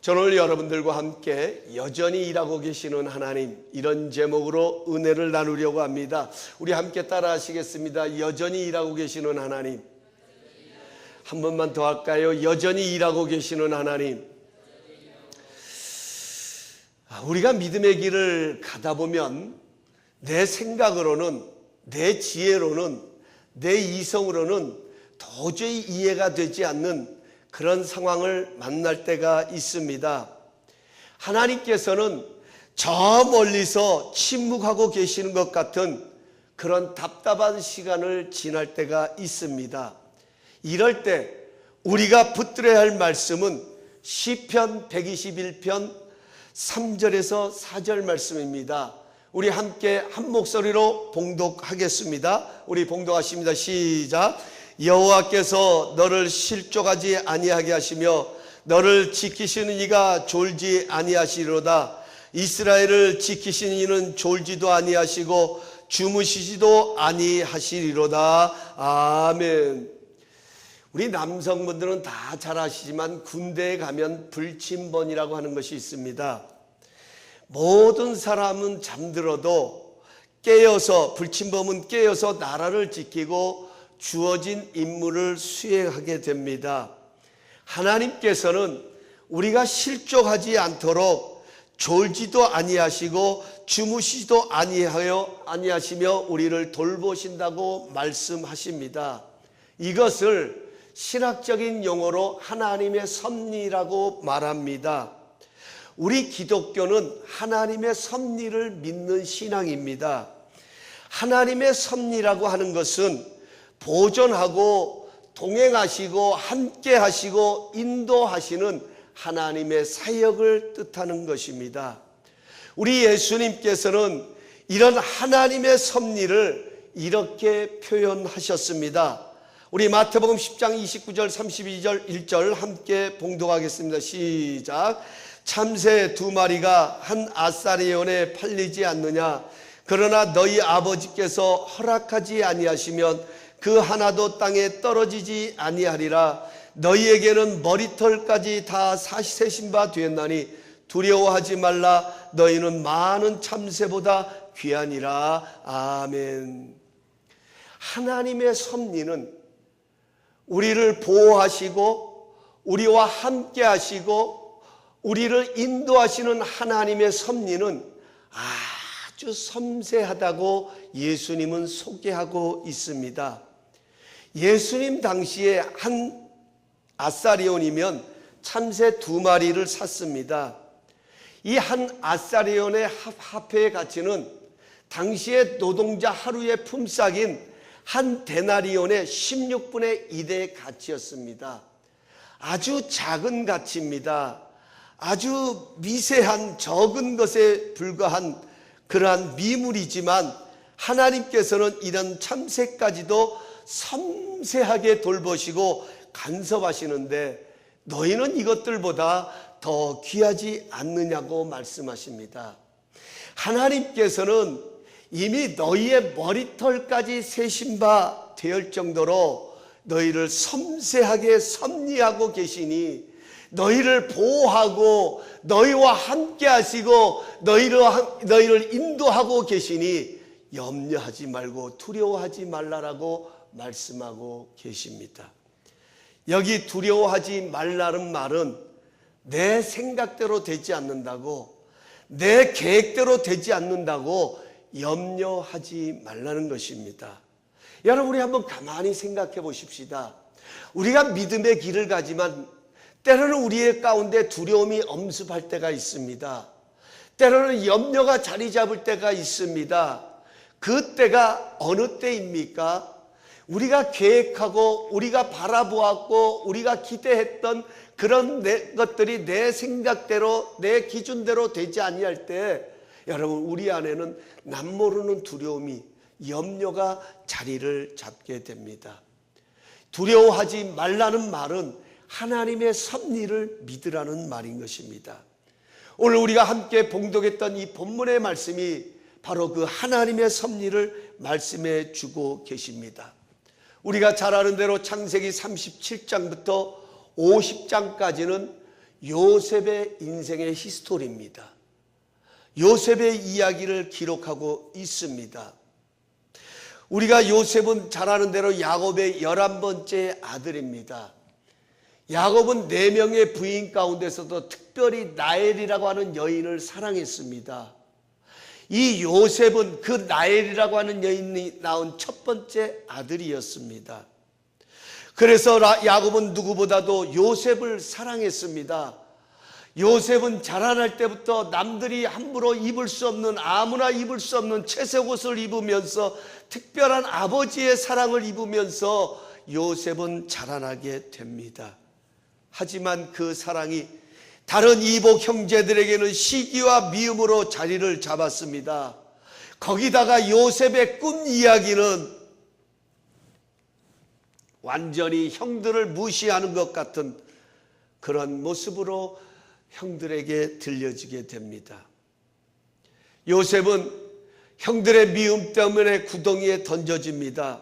저는 오늘 여러분들과 함께 여전히 일하고 계시는 하나님, 이런 제목으로 은혜를 나누려고 합니다. 우리 함께 따라 하시겠습니다. 여전히 일하고 계시는 하나님. 한 번만 더 할까요? 여전히 일하고 계시는 하나님. 우리가 믿음의 길을 가다 보면 내 생각으로는, 내 지혜로는, 내 이성으로는 도저히 이해가 되지 않는 그런 상황을 만날 때가 있습니다. 하나님께서는 저 멀리서 침묵하고 계시는 것 같은 그런 답답한 시간을 지날 때가 있습니다. 이럴 때 우리가 붙들어야 할 말씀은 시편 121편 3절에서 4절 말씀입니다. 우리 함께 한 목소리로 봉독하겠습니다. 우리 봉독하십니다. 시작. 여호와께서 너를 실족하지 아니하게 하시며 너를 지키시는 이가 졸지 아니하시리로다. 이스라엘을 지키시는 이는 졸지도 아니하시고 주무시지도 아니하시리로다. 아멘. 우리 남성분들은 다 잘 아시지만 군대에 가면 불침번이라고 하는 것이 있습니다. 모든 사람은 잠들어도 깨어서, 불침범은 깨어서 나라를 지키고 주어진 임무를 수행하게 됩니다. 하나님께서는 우리가 실족하지 않도록 졸지도 아니하시고 주무시지도 아니하시며 우리를 돌보신다고 말씀하십니다. 이것을 신학적인 용어로 하나님의 섭리라고 말합니다. 우리 기독교는 하나님의 섭리를 믿는 신앙입니다. 하나님의 섭리라고 하는 것은 보존하고 동행하시고 함께 하시고 인도하시는 하나님의 사역을 뜻하는 것입니다. 우리 예수님께서는 이런 하나님의 섭리를 이렇게 표현하셨습니다. 우리 마태복음 10장 29절 32절 1절 함께 봉독하겠습니다. 시작. 참새 2마리가 한 아사리온에 팔리지 않느냐? 그러나 너희 아버지께서 허락하지 아니하시면 그 하나도 땅에 떨어지지 아니하리라. 너희에게는 머리털까지 다 세신 바 되었나니 두려워하지 말라. 너희는 많은 참새보다 귀하니라. 아멘. 하나님의 섭리는 우리를 보호하시고 우리와 함께 하시고 우리를 인도하시는 하나님의 섭리는 아주 섬세하다고 예수님은 소개하고 있습니다. 예수님 당시에 한 아사리온이면 참새 2마리를 샀습니다. 이 한 아사리온의 화폐의 가치는 당시의 노동자 하루의 품삯인 한 데나리온의 16분의 1의 가치였습니다. 아주 작은 가치입니다. 아주 미세한 적은 것에 불과한 그러한 미물이지만 하나님께서는 이런 참새까지도 섬세하게 돌보시고 간섭하시는데 너희는 이것들보다 더 귀하지 않느냐고 말씀하십니다. 하나님께서는 이미 너희의 머리털까지 세신 바 되을 정도로 너희를 섬세하게 섭리하고 계시니 너희를 보호하고 너희와 함께 하시고 너희를 인도하고 계시니 염려하지 말고 두려워하지 말라라고 말씀하고 계십니다. 여기 두려워하지 말라는 말은 내 생각대로 되지 않는다고, 내 계획대로 되지 않는다고 염려하지 말라는 것입니다. 여러분, 우리 한번 가만히 생각해 보십시다. 우리가 믿음의 길을 가지만 때로는 우리의 가운데 두려움이 엄습할 때가 있습니다. 때로는 염려가 자리 잡을 때가 있습니다. 그 때가 어느 때입니까? 우리가 계획하고 우리가 바라보았고 우리가 기대했던 그런 것들이 내 생각대로 내 기준대로 되지 아니할 때 여러분, 우리 안에는 남모르는 두려움이, 염려가 자리를 잡게 됩니다. 두려워하지 말라는 말은 하나님의 섭리를 믿으라는 말인 것입니다. 오늘 우리가 함께 봉독했던 이 본문의 말씀이 바로 그 하나님의 섭리를 말씀해 주고 계십니다. 우리가 잘 아는 대로 창세기 37장부터 50장까지는 요셉의 인생의 히스토리입니다. 요셉의 이야기를 기록하고 있습니다. 우리가 요셉은 잘 아는 대로 야곱의 11번째 아들입니다. 야곱은 4명의 부인 가운데서도 특별히 라헬이라고 하는 여인을 사랑했습니다. 이 요셉은 그 라헬이라고 하는 여인이 낳은 첫 번째 아들이었습니다. 그래서 야곱은 누구보다도 요셉을 사랑했습니다. 요셉은 자라날 때부터 남들이 함부로 입을 수 없는, 아무나 입을 수 없는 채색 옷을 입으면서 특별한 아버지의 사랑을 입으면서 요셉은 자라나게 됩니다. 하지만 그 사랑이 다른 이복 형제들에게는 시기와 미움으로 자리를 잡았습니다. 거기다가 요셉의 꿈 이야기는 완전히 형들을 무시하는 것 같은 그런 모습으로 형들에게 들려지게 됩니다. 요셉은 형들의 미움 때문에 구덩이에 던져집니다.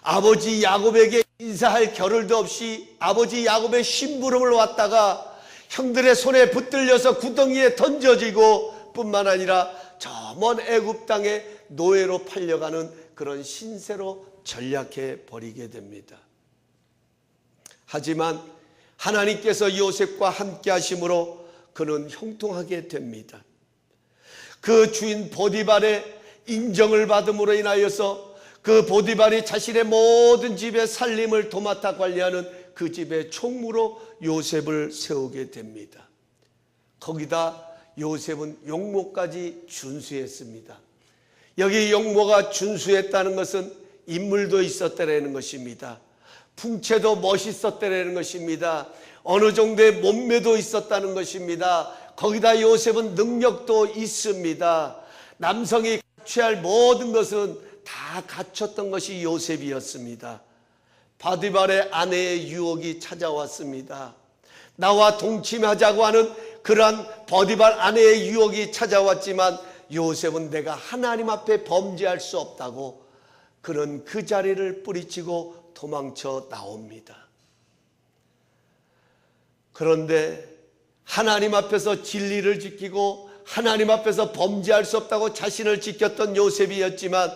아버지 야곱에게 인사할 겨를도 없이 아버지 야곱의 심부름을 왔다가 형들의 손에 붙들려서 구덩이에 던져지고 뿐만 아니라 저 먼 애굽 땅에 노예로 팔려가는 그런 신세로 전락해 버리게 됩니다. 하지만 하나님께서 요셉과 함께 하심으로 그는 형통하게 됩니다. 그 주인 보디발의 인정을 받음으로 인하여서 그 보디발이 자신의 모든 집의 살림을 도맡아 관리하는 그 집의 총무로 요셉을 세우게 됩니다. 거기다 요셉은 용모까지 준수했습니다. 여기 용모가 준수했다는 것은 인물도 있었다라는 것입니다. 풍채도 멋있었다라는 것입니다. 어느 정도의 몸매도 있었다는 것입니다. 거기다 요셉은 능력도 있습니다. 남성이 갖춰야 할 모든 것은 다 갖췄던 것이 요셉이었습니다. 바디발의 아내의 유혹이 찾아왔습니다. 나와 동침하자고 하는 그러한 버디발 아내의 유혹이 찾아왔지만 요셉은 내가 하나님 앞에 범죄할 수 없다고 그는 그 자리를 뿌리치고 도망쳐 나옵니다. 그런데 하나님 앞에서 진리를 지키고 하나님 앞에서 범죄할 수 없다고 자신을 지켰던 요셉이었지만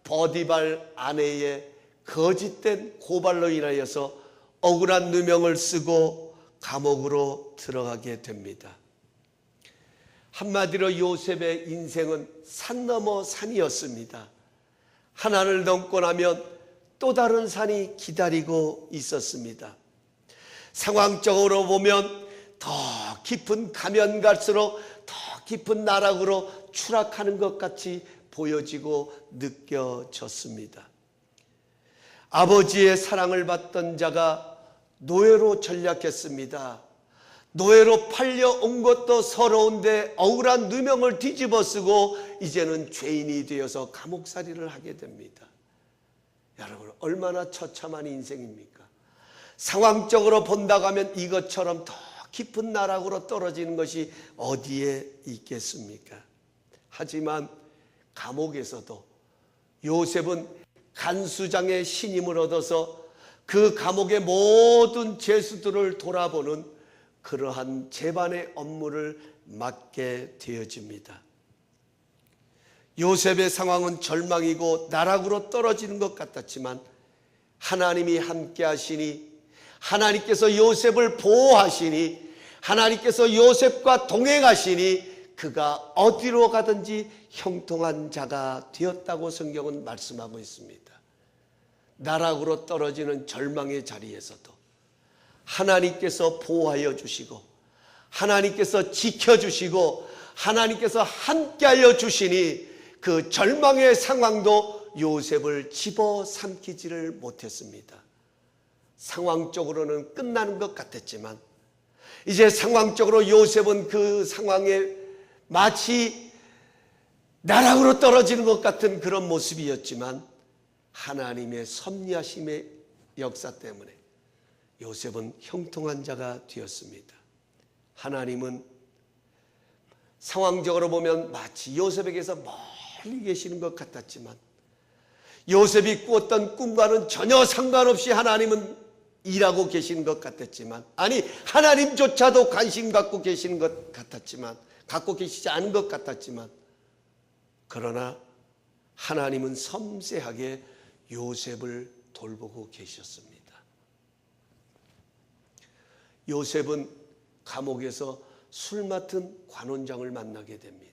버디발 아내의 거짓된 고발로 인하여서 억울한 누명을 쓰고 감옥으로 들어가게 됩니다. 한마디로 요셉의 인생은 산 넘어 산이었습니다. 하나를 넘고 나면 또 다른 산이 기다리고 있었습니다. 상황적으로 보면 더 깊은 가면 갈수록 더 깊은 나락으로 추락하는 것 같이 보여지고 느껴졌습니다. 아버지의 사랑을 받던 자가 노예로 전락했습니다. 노예로 팔려온 것도 서러운데 억울한 누명을 뒤집어 쓰고 이제는 죄인이 되어서 감옥살이를 하게 됩니다. 여러분, 얼마나 처참한 인생입니까? 상황적으로 본다고 하면 이것처럼 더 깊은 나락으로 떨어지는 것이 어디에 있겠습니까? 하지만 감옥에서도 요셉은 간수장의 신임을 얻어서 그 감옥의 모든 죄수들을 돌아보는 그러한 재반의 업무를 맡게 되어집니다. 요셉의 상황은 절망이고 나락으로 떨어지는 것 같았지만 하나님이 함께 하시니, 하나님께서 요셉을 보호하시니, 하나님께서 요셉과 동행하시니 그가 어디로 가든지 형통한 자가 되었다고 성경은 말씀하고 있습니다. 나락으로 떨어지는 절망의 자리에서도 하나님께서 보호하여 주시고 하나님께서 지켜주시고 하나님께서 함께하여 주시니 그 절망의 상황도 요셉을 집어삼키지를 못했습니다. 상황적으로는 끝나는 것 같았지만 이제 상황적으로 요셉은 그 상황에 마치 나락으로 떨어지는 것 같은 그런 모습이었지만 하나님의 섭리하심의 역사 때문에 요셉은 형통한 자가 되었습니다. 하나님은 상황적으로 보면 마치 요셉에게서 멀리 계시는 것 같았지만 요셉이 꾸었던 꿈과는 전혀 상관없이 하나님은 일하고 계신 것 같았지만, 아니 하나님조차도 관심 갖고 계시는 것 같았지만, 갖고 계시지 않은 것 같았지만, 그러나 하나님은 섬세하게 요셉을 돌보고 계셨습니다. 요셉은 감옥에서 술 맡은 관원장을 만나게 됩니다.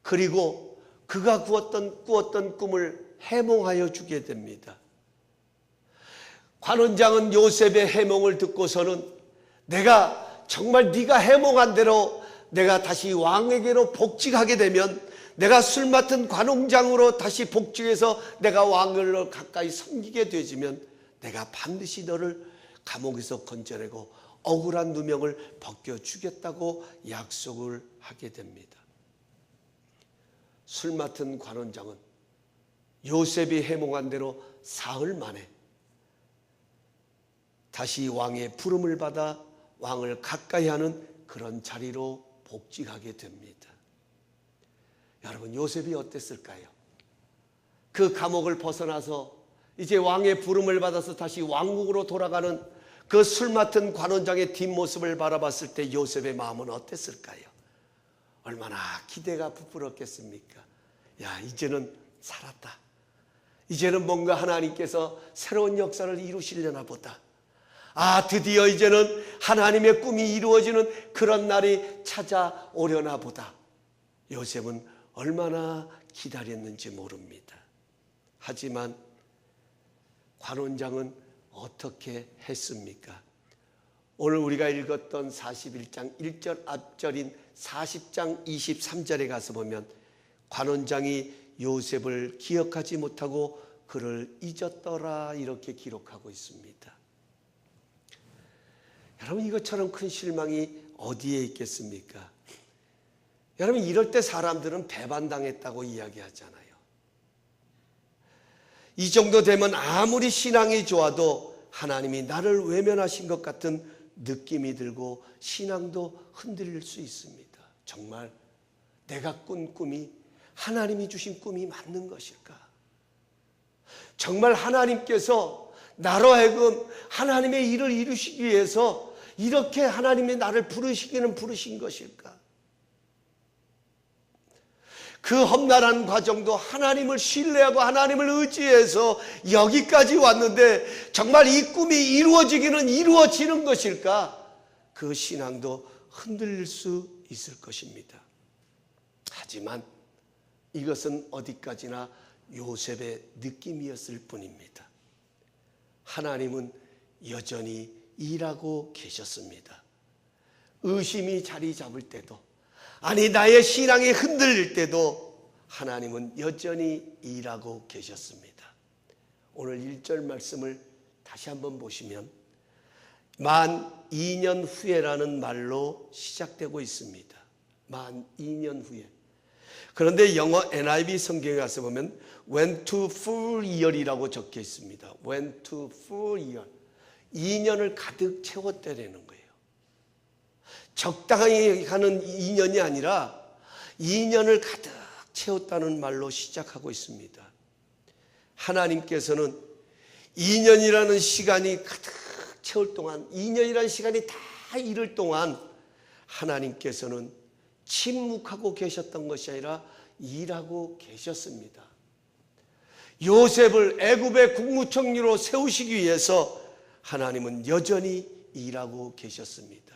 그리고 그가 꾸었던 꿈을 해몽하여 주게 됩니다. 관원장은 요셉의 해몽을 듣고서는 내가 정말 네가 해몽한 대로 내가 다시 왕에게로 복직하게 되면, 내가 술 맡은 관원장으로 다시 복직해서 내가 왕을 가까이 섬기게 되지면 내가 반드시 너를 감옥에서 건져내고 억울한 누명을 벗겨주겠다고 약속을 하게 됩니다. 술 맡은 관원장은 요셉이 해몽한 대로 사흘 만에 다시 왕의 부름을 받아 왕을 가까이 하는 그런 자리로 복직하게 됩니다. 여러분, 요셉이 어땠을까요? 그 감옥을 벗어나서 이제 왕의 부름을 받아서 다시 왕국으로 돌아가는 그 술 맡은 관원장의 뒷모습을 바라봤을 때 요셉의 마음은 어땠을까요? 얼마나 기대가 부풀었겠습니까? 야, 이제는 살았다. 이제는 뭔가 하나님께서 새로운 역사를 이루시려나 보다. 아, 드디어 이제는 하나님의 꿈이 이루어지는 그런 날이 찾아오려나 보다. 요셉은 얼마나 기다렸는지 모릅니다. 하지만 관원장은 어떻게 했습니까? 오늘 우리가 읽었던 41장 1절 앞절인 40장 23절에 가서 보면 관원장이 요셉을 기억하지 못하고 그를 잊었더라 이렇게 기록하고 있습니다. 여러분, 이것처럼 큰 실망이 어디에 있겠습니까? 여러분, 이럴 때 사람들은 배반당했다고 이야기하잖아요. 이 정도 되면 아무리 신앙이 좋아도 하나님이 나를 외면하신 것 같은 느낌이 들고 신앙도 흔들릴 수 있습니다. 정말 내가 꾼 꿈이 하나님이 주신 꿈이 맞는 것일까? 정말 하나님께서 나로 하여금 하나님의 일을 이루시기 위해서 이렇게 하나님이 나를 부르신 것일까? 그 험난한 과정도 하나님을 신뢰하고 하나님을 의지해서 여기까지 왔는데 정말 이 꿈이 이루어지기는 이루어지는 것일까? 그 신앙도 흔들릴 수 있을 것입니다. 하지만 이것은 어디까지나 요셉의 느낌이었을 뿐입니다. 하나님은 여전히 일하고 계셨습니다. 의심이 자리 잡을 때도, 아니 나의 신앙이 흔들릴 때도 하나님은 여전히 일하고 계셨습니다. 오늘 1절 말씀을 다시 한번 보시면 만 2년 후에라는 말로 시작되고 있습니다. 만 2년 후에. 그런데 영어 NIV 성경에 가서 보면 went to full year이라고 적혀 있습니다. went to full year. 2년을 가득 채웠다는 거예요. 적당히 가는 2년이 아니라 2년을 가득 채웠다는 말로 시작하고 있습니다. 하나님께서는 2년이라는 시간이 가득 채울 동안, 2년이라는 시간이 다 이를 동안 하나님께서는 침묵하고 계셨던 것이 아니라 일하고 계셨습니다. 요셉을 애굽의 국무총리로 세우시기 위해서 하나님은 여전히 일하고 계셨습니다.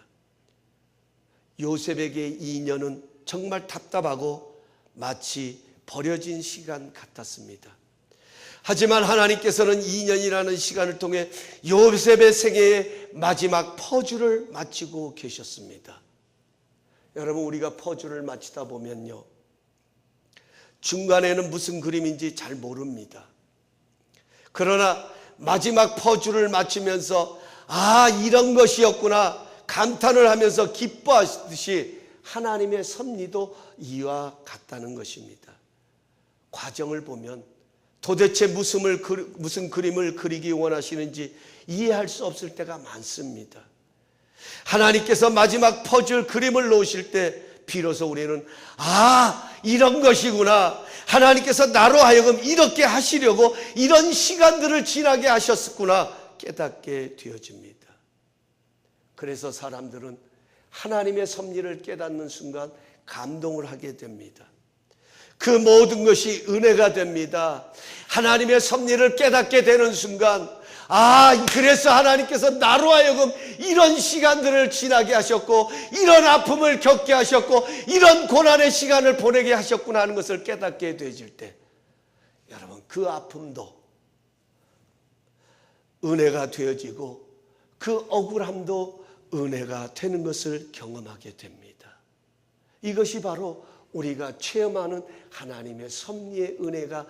요셉에게 2년은 정말 답답하고 마치 버려진 시간 같았습니다. 하지만 하나님께서는 2년이라는 시간을 통해 요셉의 생애의 마지막 퍼즐을 마치고 계셨습니다. 여러분, 우리가 퍼즐을 마치다 보면요, 중간에는 무슨 그림인지 잘 모릅니다. 그러나 마지막 퍼즐을 마치면서 아, 이런 것이었구나 감탄을 하면서 기뻐하듯이 하나님의 섭리도 이와 같다는 것입니다. 과정을 보면 도대체 무슨 그림을 그리기 원하시는지 이해할 수 없을 때가 많습니다. 하나님께서 마지막 퍼즐 그림을 놓으실 때 비로소 우리는 아, 이런 것이구나, 하나님께서 나로 하여금 이렇게 하시려고 이런 시간들을 지나게 하셨구나 깨닫게 되어집니다. 그래서 사람들은 하나님의 섭리를 깨닫는 순간 감동을 하게 됩니다. 그 모든 것이 은혜가 됩니다. 하나님의 섭리를 깨닫게 되는 순간, 그래서 하나님께서 나로 하여금 이런 시간들을 지나게 하셨고, 이런 아픔을 겪게 하셨고, 이런 고난의 시간을 보내게 하셨구나 하는 것을 깨닫게 되어질 때, 여러분, 그 아픔도 은혜가 되어지고, 그 억울함도 은혜가 되는 것을 경험하게 됩니다. 이것이 바로 우리가 체험하는 하나님의 섭리의 은혜가,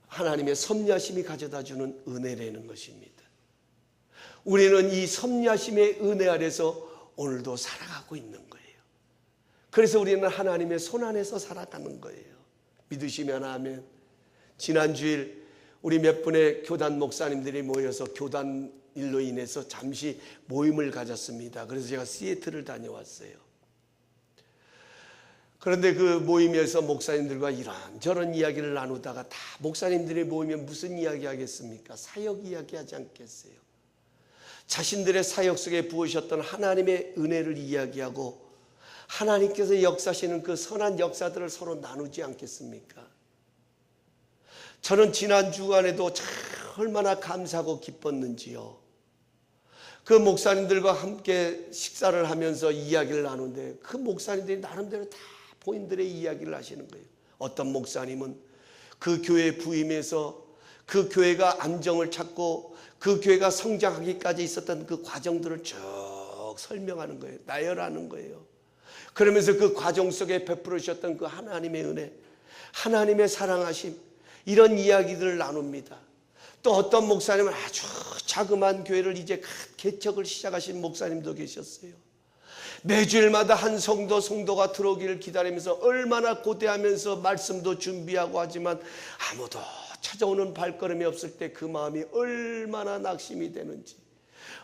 하나님의 섭리하심이 가져다주는 은혜라는 것입니다. 우리는 이 섭리하심의 은혜 아래서 오늘도 살아가고 있는 거예요. 그래서 우리는 하나님의 손 안에서 살아가는 거예요. 믿으시면 아멘. 지난 주일 우리 몇 분의 교단 목사님들이 모여서 교단 일로 인해서 잠시 모임을 가졌습니다. 그래서 제가 시애틀을 다녀왔어요. 그런데 그 모임에서 목사님들과 이런저런 이야기를 나누다가 다 목사님들이 모이면 무슨 이야기 하겠습니까? 사역 이야기 하지 않겠어요? 자신들의 사역 속에 부으셨던 하나님의 은혜를 이야기하고 하나님께서 역사하시는 그 선한 역사들을 서로 나누지 않겠습니까? 저는 지난 주간에도 참 얼마나 감사하고 기뻤는지요. 그 목사님들과 함께 식사를 하면서 이야기를 나누는데 그 목사님들이 나름대로 다 본인들의 이야기를 하시는 거예요. 어떤 목사님은 그 교회 부임해서 그 교회가 안정을 찾고 그 교회가 성장하기까지 있었던 그 과정들을 쭉 설명하는 거예요. 나열하는 거예요. 그러면서 그 과정 속에 베풀으셨던 그 하나님의 은혜, 하나님의 사랑하심, 이런 이야기들을 나눕니다. 또 어떤 목사님은 아주 자그마한 교회를 이제 개척을 시작하신 목사님도 계셨어요. 매주일마다 한 성도가 들어오기를 기다리면서 얼마나 고대하면서 말씀도 준비하고 하지만 아무도 찾아오는 발걸음이 없을 때 그 마음이 얼마나 낙심이 되는지,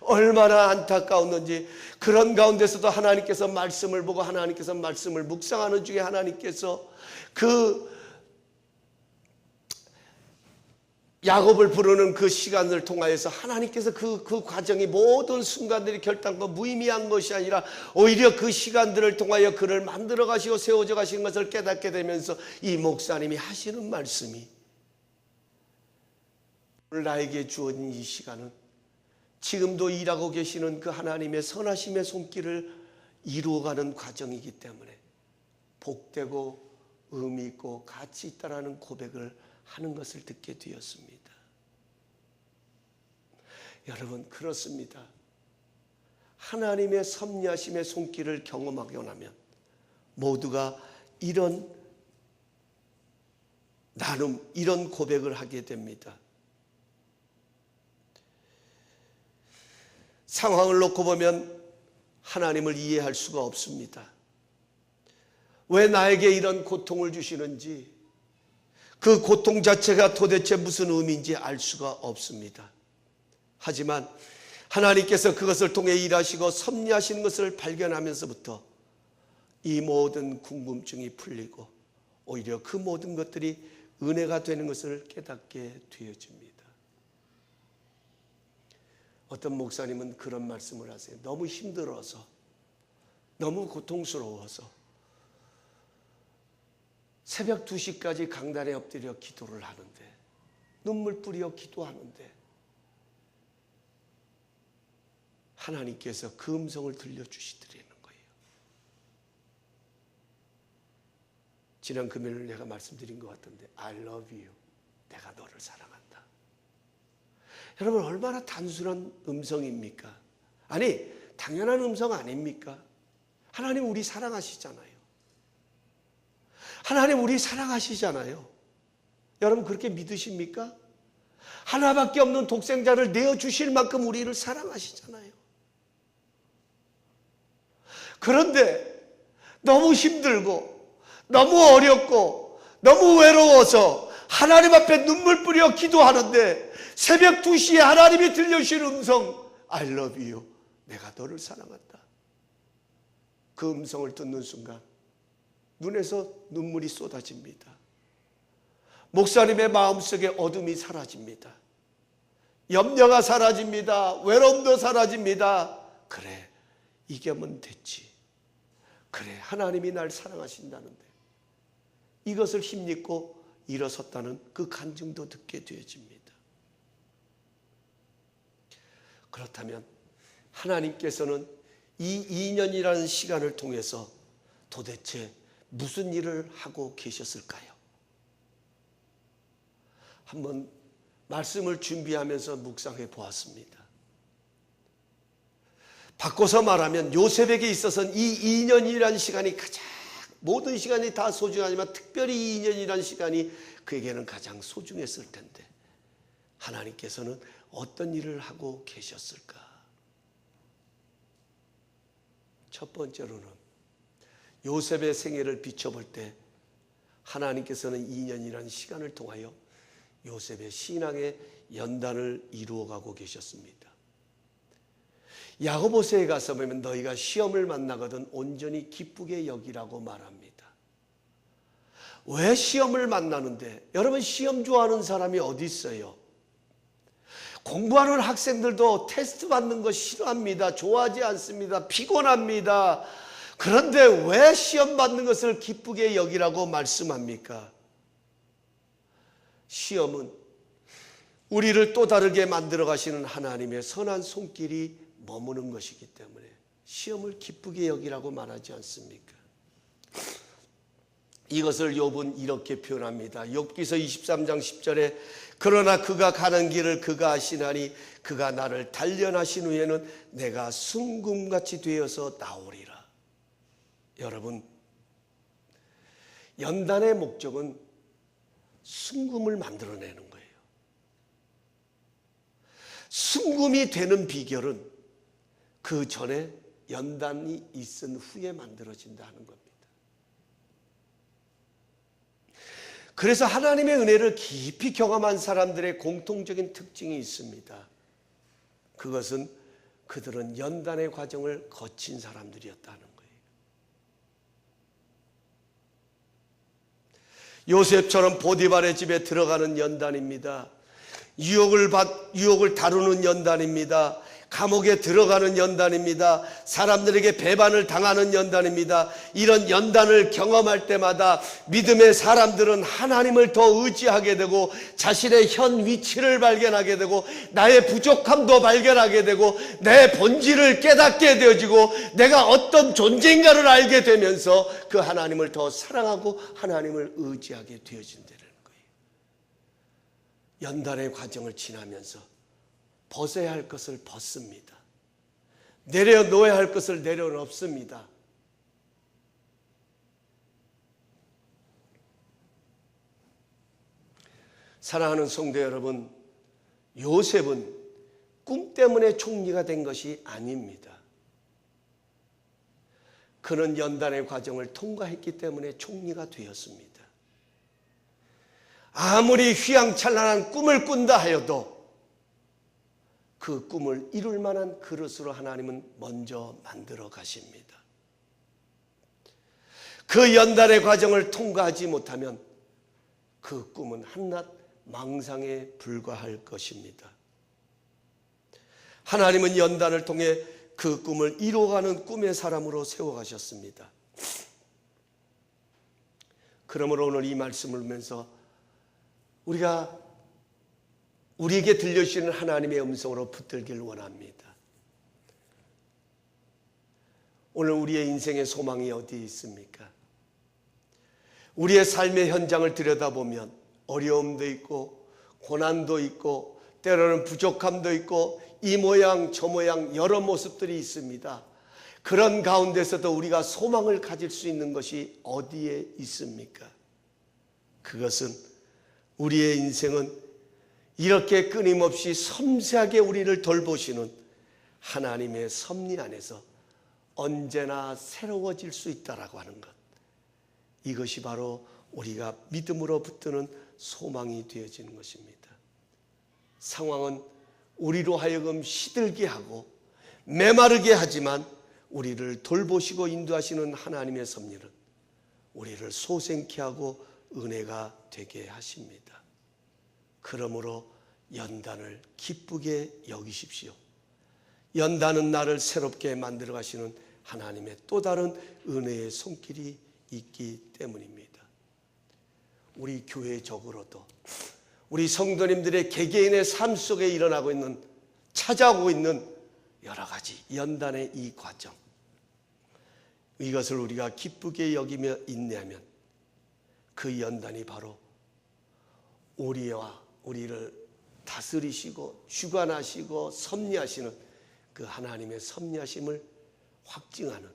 얼마나 안타까웠는지, 그런 가운데서도 하나님께서 말씀을 보고 하나님께서 말씀을 묵상하는 중에 하나님께서 그 야곱을 부르는 그 시간을 통하여서 하나님께서 그 과정이 모든 순간들이 결단과 무의미한 것이 아니라 오히려 그 시간들을 통하여 그를 만들어 가시고 세워져 가신 것을 깨닫게 되면서 이 목사님이 하시는 말씀이, 오늘 나에게 주어진 이 시간은 지금도 일하고 계시는 그 하나님의 선하심의 손길을 이루어가는 과정이기 때문에 복되고 의미 있고 가치 있다라는 고백을 하는 것을 듣게 되었습니다. 여러분, 그렇습니다. 하나님의 섭리하심의 손길을 경험하고 나면 모두가 이런 나눔, 이런 고백을 하게 됩니다. 상황을 놓고 보면 하나님을 이해할 수가 없습니다. 왜 나에게 이런 고통을 주시는지, 그 고통 자체가 도대체 무슨 의미인지 알 수가 없습니다. 하지만 하나님께서 그것을 통해 일하시고 섭리하신 것을 발견하면서부터 이 모든 궁금증이 풀리고 오히려 그 모든 것들이 은혜가 되는 것을 깨닫게 되어집니다. 어떤 목사님은 그런 말씀을 하세요. 너무 힘들어서, 너무 고통스러워서 새벽 2시까지 강단에 엎드려 기도를 하는데, 눈물 뿌려 기도하는데 하나님께서 그 음성을 들려주시더라는 거예요. 지난 금요일 내가 말씀드린 것 같은데 I love you, 내가 너를 사랑한다. 여러분, 얼마나 단순한 음성입니까? 아니, 당연한 음성 아닙니까? 하나님 우리 사랑하시잖아요. 하나님 우리 사랑하시잖아요. 여러분, 그렇게 믿으십니까? 하나밖에 없는 독생자를 내어주실 만큼 우리를 사랑하시잖아요. 그런데 너무 힘들고 너무 어렵고 너무 외로워서 하나님 앞에 눈물 뿌려 기도하는데 새벽 2시에 하나님이 들려주신 음성, I love you, 내가 너를 사랑한다. 그 음성을 듣는 순간 눈에서 눈물이 쏟아집니다. 목사님의 마음속에 어둠이 사라집니다. 염려가 사라집니다. 외로움도 사라집니다. 그래, 이겨면 됐지. 그래, 하나님이 날 사랑하신다는데 이것을 힘입고 일어섰다는 그 간증도 듣게 되어집니다. 그렇다면 하나님께서는 이 2년이라는 시간을 통해서 도대체 무슨 일을 하고 계셨을까요? 한번 말씀을 준비하면서 묵상해 보았습니다. 바꿔서 말하면 요셉에게 있어서는 이 2년이라는 시간이 가장, 모든 시간이 다 소중하지만 특별히 2년이라는 시간이 그에게는 가장 소중했을 텐데 하나님께서는 어떤 일을 하고 계셨을까? 첫 번째로는 요셉의 생애를 비춰볼 때 하나님께서는 2년이라는 시간을 통하여 요셉의 신앙의 연단을 이루어가고 계셨습니다. 야고보서에 가서 보면 너희가 시험을 만나거든 온전히 기쁘게 여기라고 말합니다. 왜 시험을 만나는데? 여러분, 시험 좋아하는 사람이 어디 있어요? 공부하는 학생들도 테스트 받는 거 싫어합니다. 좋아하지 않습니다. 피곤합니다. 그런데 왜 시험 받는 것을 기쁘게 여기라고 말씀합니까? 시험은 우리를 또 다르게 만들어 가시는 하나님의 선한 손길이 머무는 것이기 때문에 시험을 기쁘게 여기라고 말하지 않습니까? 이것을 욥은 이렇게 표현합니다. 욥기서 23장 10절에 그러나 그가 가는 길을 그가 아시나니 그가 나를 단련하신 후에는 내가 순금같이 되어서 나오리라. 여러분, 연단의 목적은 순금을 만들어내는 거예요. 순금이 되는 비결은 그 전에 연단이 있은 후에 만들어진다는 겁니다. 그래서 하나님의 은혜를 깊이 경험한 사람들의 공통적인 특징이 있습니다. 그것은 그들은 연단의 과정을 거친 사람들이었다는 거예요. 요셉처럼 보디발의 집에 들어가는 연단입니다. 유혹을 다루는 연단입니다. 감옥에 들어가는 연단입니다. 사람들에게 배반을 당하는 연단입니다. 이런 연단을 경험할 때마다 믿음의 사람들은 하나님을 더 의지하게 되고 자신의 현 위치를 발견하게 되고 나의 부족함도 발견하게 되고 내 본질을 깨닫게 되어지고 내가 어떤 존재인가를 알게 되면서 그 하나님을 더 사랑하고 하나님을 의지하게 되어진다는 거예요. 연단의 과정을 지나면서 벗어야 할 것을 벗습니다. 내려놓아야 할 것을 내려놓습니다. 사랑하는 성도 여러분, 요셉은 꿈 때문에 총리가 된 것이 아닙니다. 그는 연단의 과정을 통과했기 때문에 총리가 되었습니다. 아무리 휘황찬란한 꿈을 꾼다 하여도 그 꿈을 이룰 만한 그릇으로 하나님은 먼저 만들어 가십니다. 그 연단의 과정을 통과하지 못하면 그 꿈은 한낱 망상에 불과할 것입니다. 하나님은 연단을 통해 그 꿈을 이루어가는 꿈의 사람으로 세워가셨습니다. 그러므로 오늘 이 말씀을 보면서 우리에게 들려주시는 하나님의 음성으로 붙들기를 원합니다. 오늘 우리의 인생의 소망이 어디에 있습니까? 우리의 삶의 현장을 들여다보면 어려움도 있고 고난도 있고 때로는 부족함도 있고 이 모양 저 모양 여러 모습들이 있습니다. 그런 가운데서도 우리가 소망을 가질 수 있는 것이 어디에 있습니까? 그것은 우리의 인생은 이렇게 끊임없이 섬세하게 우리를 돌보시는 하나님의 섭리 안에서 언제나 새로워질 수 있다라고 하는 것, 이것이 바로 우리가 믿음으로 붙드는 소망이 되어지는 것입니다. 상황은 우리로 하여금 시들게 하고 메마르게 하지만 우리를 돌보시고 인도하시는 하나님의 섭리는 우리를 소생케 하고 은혜가 되게 하십니다. 그러므로 연단을 기쁘게 여기십시오. 연단은 나를 새롭게 만들어 가시는 하나님의 또 다른 은혜의 손길이 있기 때문입니다. 우리 교회적으로도 우리 성도님들의 개개인의 삶 속에 일어나고 있는, 찾아오고 있는 여러 가지 연단의 이 과정, 이것을 우리가 기쁘게 여기며 인내하면 그 연단이 바로 우리를 다스리시고 주관하시고 섭리하시는 그 하나님의 섭리하심을 확증하는,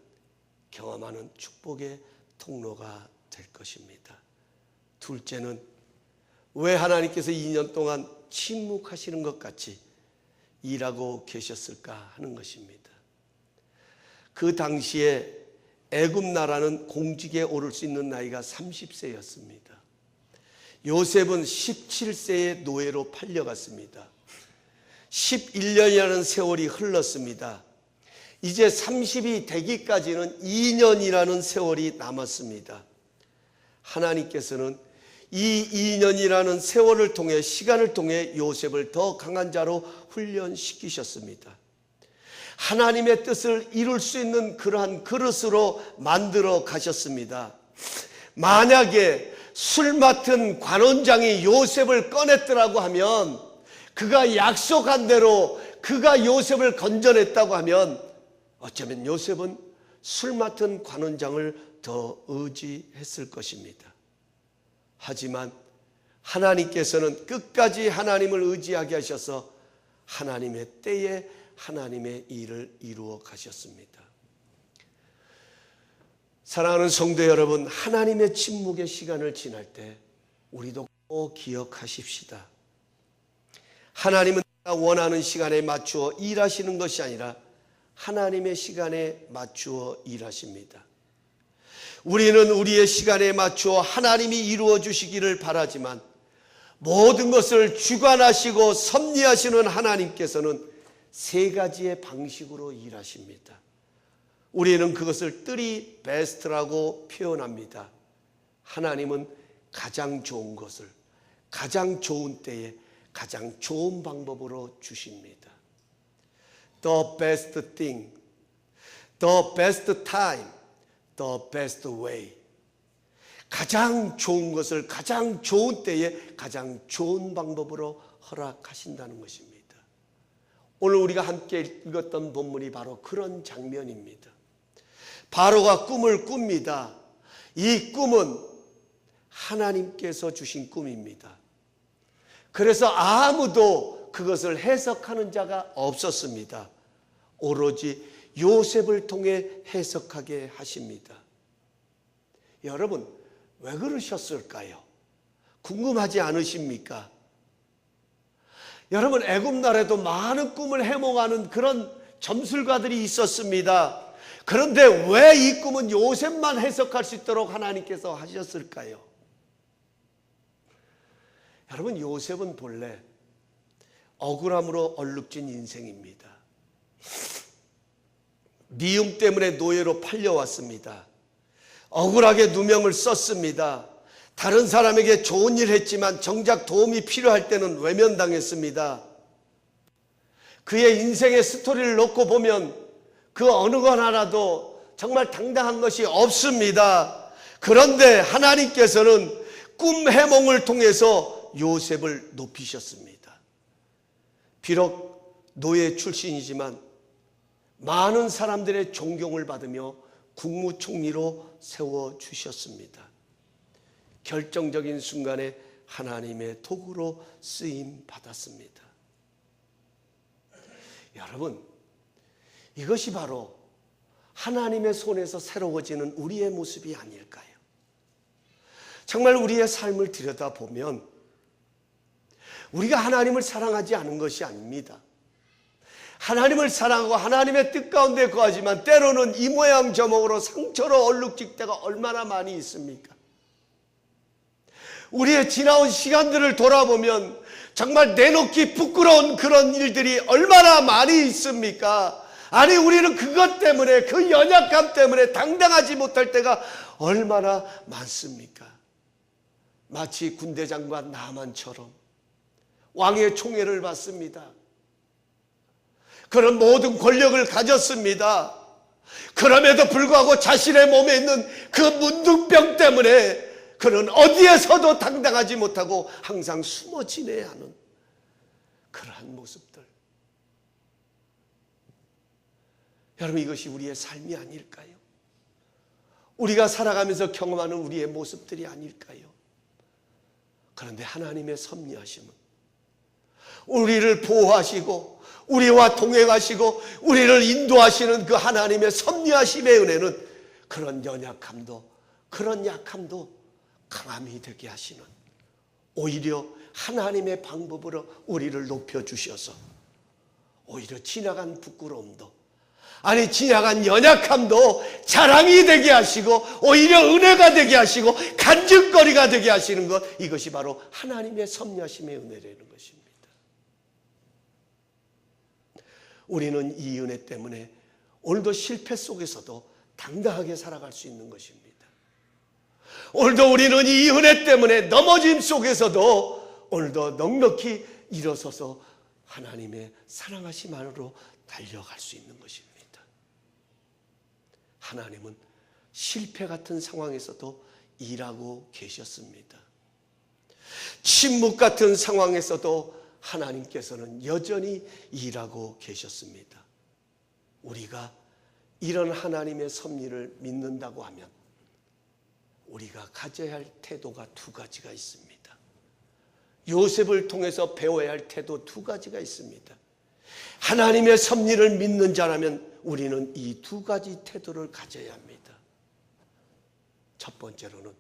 경험하는 축복의 통로가 될 것입니다. 둘째는 왜 하나님께서 2년 동안 침묵하시는 것 같이 일하고 계셨을까 하는 것입니다. 그 당시에 애굽 나라는 공직에 오를 수 있는 나이가 30세였습니다. 요셉은 17세의 노예로 팔려갔습니다. 11년이라는 세월이 흘렀습니다. 이제 30이 되기까지는 2년이라는 세월이 남았습니다. 하나님께서는 이 2년이라는 세월을 통해, 시간을 통해 요셉을 더 강한 자로 훈련시키셨습니다. 하나님의 뜻을 이룰 수 있는 그러한 그릇으로 만들어 가셨습니다. 만약에 술 맡은 관원장이 요셉을 꺼냈더라고 하면, 그가 약속한 대로 그가 요셉을 건져냈다고 하면 어쩌면 요셉은 술 맡은 관원장을 더 의지했을 것입니다. 하지만 하나님께서는 끝까지 하나님을 의지하게 하셔서 하나님의 때에 하나님의 일을 이루어 가셨습니다. 사랑하는 성도 여러분, 하나님의 침묵의 시간을 지날 때 우리도 꼭 기억하십시다. 하나님은 내가 원하는 시간에 맞추어 일하시는 것이 아니라 하나님의 시간에 맞추어 일하십니다. 우리는 우리의 시간에 맞추어 하나님이 이루어 주시기를 바라지만 모든 것을 주관하시고 섭리하시는 하나님께서는 세 가지의 방식으로 일하십니다. 우리는 그것을 뜨리 베스트라고 표현합니다. 하나님은 가장 좋은 것을 가장 좋은 때에 가장 좋은 방법으로 주십니다. The best thing, the best time, the best way. 가장 좋은 것을 가장 좋은 때에 가장 좋은 방법으로 허락하신다는 것입니다. 오늘 우리가 함께 읽었던 본문이 바로 그런 장면입니다. 바로가 꿈을 꿉니다. 이 꿈은 하나님께서 주신 꿈입니다. 그래서 아무도 그것을 해석하는 자가 없었습니다. 오로지 요셉을 통해 해석하게 하십니다. 여러분, 왜 그러셨을까요? 궁금하지 않으십니까? 여러분, 애굽 나라에도 많은 꿈을 해몽하는 그런 점술가들이 있었습니다. 그런데 왜 이 꿈은 요셉만 해석할 수 있도록 하나님께서 하셨을까요? 여러분, 요셉은 본래 억울함으로 얼룩진 인생입니다. 미움 때문에 노예로 팔려왔습니다. 억울하게 누명을 썼습니다. 다른 사람에게 좋은 일 했지만 정작 도움이 필요할 때는 외면당했습니다. 그의 인생의 스토리를 놓고 보면 그 어느 것 하나도 정말 당당한 것이 없습니다. 그런데 하나님께서는 꿈 해몽을 통해서 요셉을 높이셨습니다. 비록 노예 출신이지만 많은 사람들의 존경을 받으며 국무총리로 세워주셨습니다. 결정적인 순간에 하나님의 도구로 쓰임 받았습니다. 여러분, 이것이 바로 하나님의 손에서 새로워지는 우리의 모습이 아닐까요? 정말 우리의 삶을 들여다보면 우리가 하나님을 사랑하지 않은 것이 아닙니다. 하나님을 사랑하고 하나님의 뜻 가운데 거하지만 때로는 이 모양 저 모양으로 상처로 얼룩질 때가 얼마나 많이 있습니까? 우리의 지나온 시간들을 돌아보면 정말 내놓기 부끄러운 그런 일들이 얼마나 많이 있습니까? 아니, 우리는 그것 때문에, 그 연약함 때문에 당당하지 못할 때가 얼마나 많습니까? 마치 군대 장관 나만처럼 왕의 총애를 받습니다. 그런 모든 권력을 가졌습니다. 그럼에도 불구하고 자신의 몸에 있는 그 문둥병 때문에 그는 어디에서도 당당하지 못하고 항상 숨어 지내야 하는 그러한 모습들. 여러분, 이것이 우리의 삶이 아닐까요? 우리가 살아가면서 경험하는 우리의 모습들이 아닐까요? 그런데 하나님의 섭리하심은 우리를 보호하시고 우리와 동행하시고 우리를 인도하시는 그 하나님의 섭리하심의 은혜는 그런 연약함도, 그런 약함도 강함이 되게 하시는, 오히려 하나님의 방법으로 우리를 높여주셔서 오히려 지나간 부끄러움도, 아니 지나간 연약함도 자랑이 되게 하시고 오히려 은혜가 되게 하시고 간증거리가 되게 하시는 것, 이것이 바로 하나님의 섭리하심의 은혜라는 것입니다. 우리는 이 은혜 때문에 오늘도 실패 속에서도 당당하게 살아갈 수 있는 것입니다. 오늘도 우리는 이 은혜 때문에 넘어짐 속에서도 오늘도 넉넉히 일어서서 하나님의 사랑하심 안으로 달려갈 수 있는 것입니다. 하나님은 실패 같은 상황에서도 일하고 계셨습니다. 침묵 같은 상황에서도 하나님께서는 여전히 일하고 계셨습니다. 우리가 이런 하나님의 섭리를 믿는다고 하면 우리가 가져야 할 태도가 두 가지가 있습니다. 요셉을 통해서 배워야 할 태도 두 가지가 있습니다. 하나님의 섭리를 믿는 자라면 우리는 이 두 가지 태도를 가져야 합니다. 첫 번째로는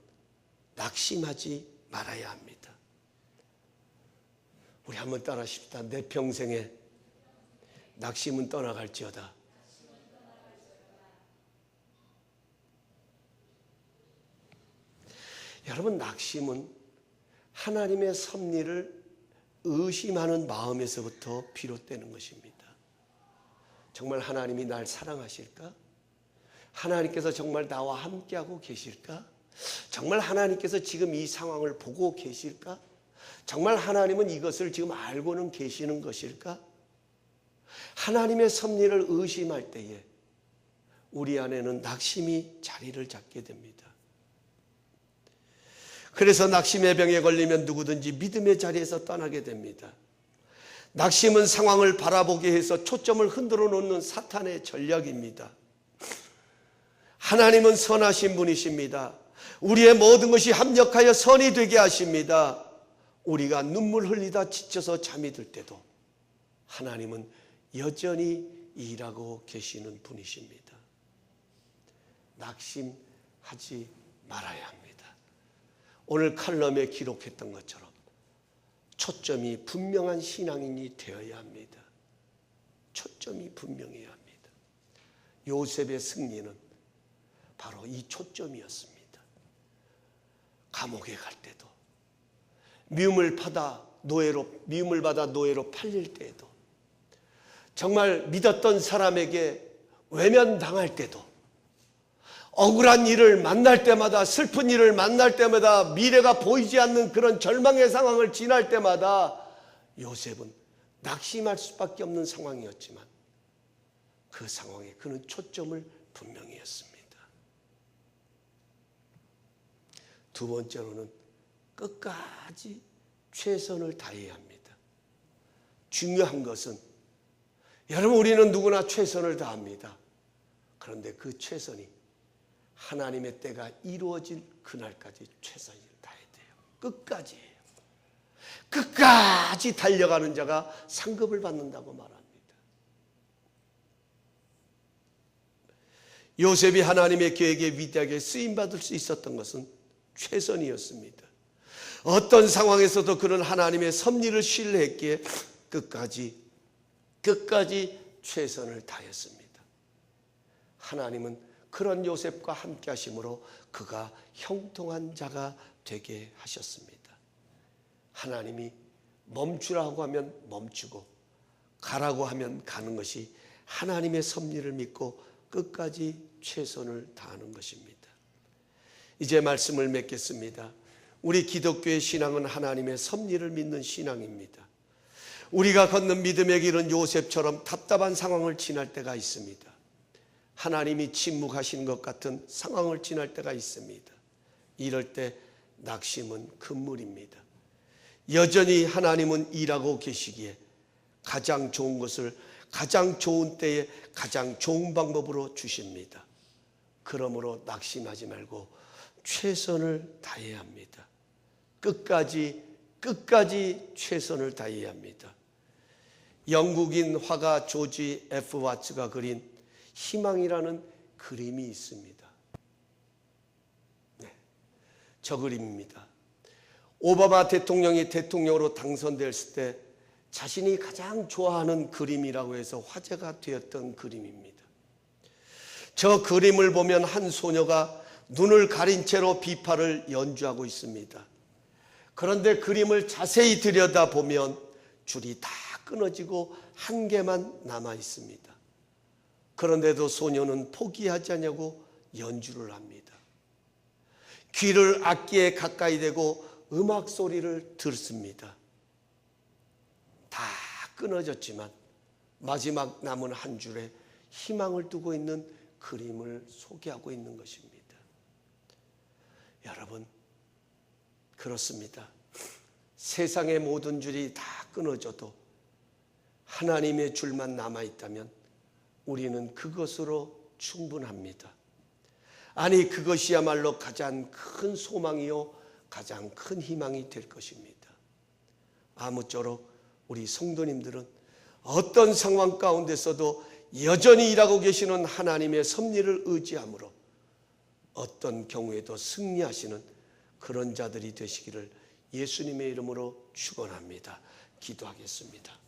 낙심하지 말아야 합니다. 우리 한번 따라 하십시다. 내 평생에 낙심은 떠나갈지어다. 여러분, 낙심은 하나님의 섭리를 의심하는 마음에서부터 비롯되는 것입니다. 정말 하나님이 날 사랑하실까? 하나님께서 정말 나와 함께하고 계실까? 정말 하나님께서 지금 이 상황을 보고 계실까? 정말 하나님은 이것을 지금 알고는 계시는 것일까? 하나님의 섭리를 의심할 때에 우리 안에는 낙심이 자리를 잡게 됩니다. 그래서 낙심의 병에 걸리면 누구든지 믿음의 자리에서 떠나게 됩니다. 낙심은 상황을 바라보게 해서 초점을 흔들어 놓는 사탄의 전략입니다. 하나님은 선하신 분이십니다. 우리의 모든 것이 합력하여 선이 되게 하십니다. 우리가 눈물 흘리다 지쳐서 잠이 들 때도 하나님은 여전히 일하고 계시는 분이십니다. 낙심하지 말아야 합니다. 오늘 칼럼에 기록했던 것처럼 초점이 분명한 신앙인이 되어야 합니다. 초점이 분명해야 합니다. 요셉의 승리는 바로 이 초점이었습니다. 감옥에 갈 때도, 미움을 받아 노예로 팔릴 때에도, 정말 믿었던 사람에게 외면당할 때도, 억울한 일을 만날 때마다, 슬픈 일을 만날 때마다, 미래가 보이지 않는 그런 절망의 상황을 지날 때마다 요셉은 낙심할 수밖에 없는 상황이었지만 그 상황에 그는 초점을 분명히 했습니다. 두 번째로는 끝까지 최선을 다해야 합니다. 중요한 것은, 여러분, 우리는 누구나 최선을 다합니다. 그런데 그 최선이 하나님의 때가 이루어질 그날까지 최선을 다해야 돼요. 끝까지예요. 끝까지 달려가는 자가 상급을 받는다고 말합니다. 요셉이 하나님의 계획에 위대하게 쓰임받을 수 있었던 것은 최선이었습니다. 어떤 상황에서도 그는 하나님의 섭리를 신뢰했기에 끝까지 최선을 다했습니다. 하나님은 그런 요셉과 함께 하심으로 그가 형통한 자가 되게 하셨습니다. 하나님이 멈추라고 하면 멈추고 가라고 하면 가는 것이 하나님의 섭리를 믿고 끝까지 최선을 다하는 것입니다. 이제 말씀을 맺겠습니다. 우리 기독교의 신앙은 하나님의 섭리를 믿는 신앙입니다. 우리가 걷는 믿음의 길은 요셉처럼 답답한 상황을 지날 때가 있습니다. 하나님이 침묵하신 것 같은 상황을 지날 때가 있습니다. 이럴 때 낙심은 금물입니다. 여전히 하나님은 일하고 계시기에 가장 좋은 것을 가장 좋은 때에 가장 좋은 방법으로 주십니다. 그러므로 낙심하지 말고 최선을 다해야 합니다. 끝까지 최선을 다해야 합니다. 영국인 화가 조지 F. 와츠가 그린 희망이라는 그림이 있습니다. 네, 저 그림입니다. 오바마 대통령이 대통령으로 당선됐을 때 자신이 가장 좋아하는 그림이라고 해서 화제가 되었던 그림입니다. 저 그림을 보면 한 소녀가 눈을 가린 채로 비파를 연주하고 있습니다. 그런데 그림을 자세히 들여다보면 줄이 다 끊어지고 한 개만 남아 있습니다. 그런데도 소녀는 포기하지 않냐고 연주를 합니다. 귀를 악기에 가까이 대고 음악 소리를 듣습니다. 다 끊어졌지만 마지막 남은 한 줄에 희망을 두고 있는 그림을 소개하고 있는 것입니다. 여러분, 그렇습니다. 세상의 모든 줄이 다 끊어져도 하나님의 줄만 남아있다면 우리는 그것으로 충분합니다. 아니, 그것이야말로 가장 큰 소망이요 가장 큰 희망이 될 것입니다. 아무쪼록 우리 성도님들은 어떤 상황 가운데서도 여전히 일하고 계시는 하나님의 섭리를 의지함으로 어떤 경우에도 승리하시는 그런 자들이 되시기를 예수님의 이름으로 축원합니다. 기도하겠습니다.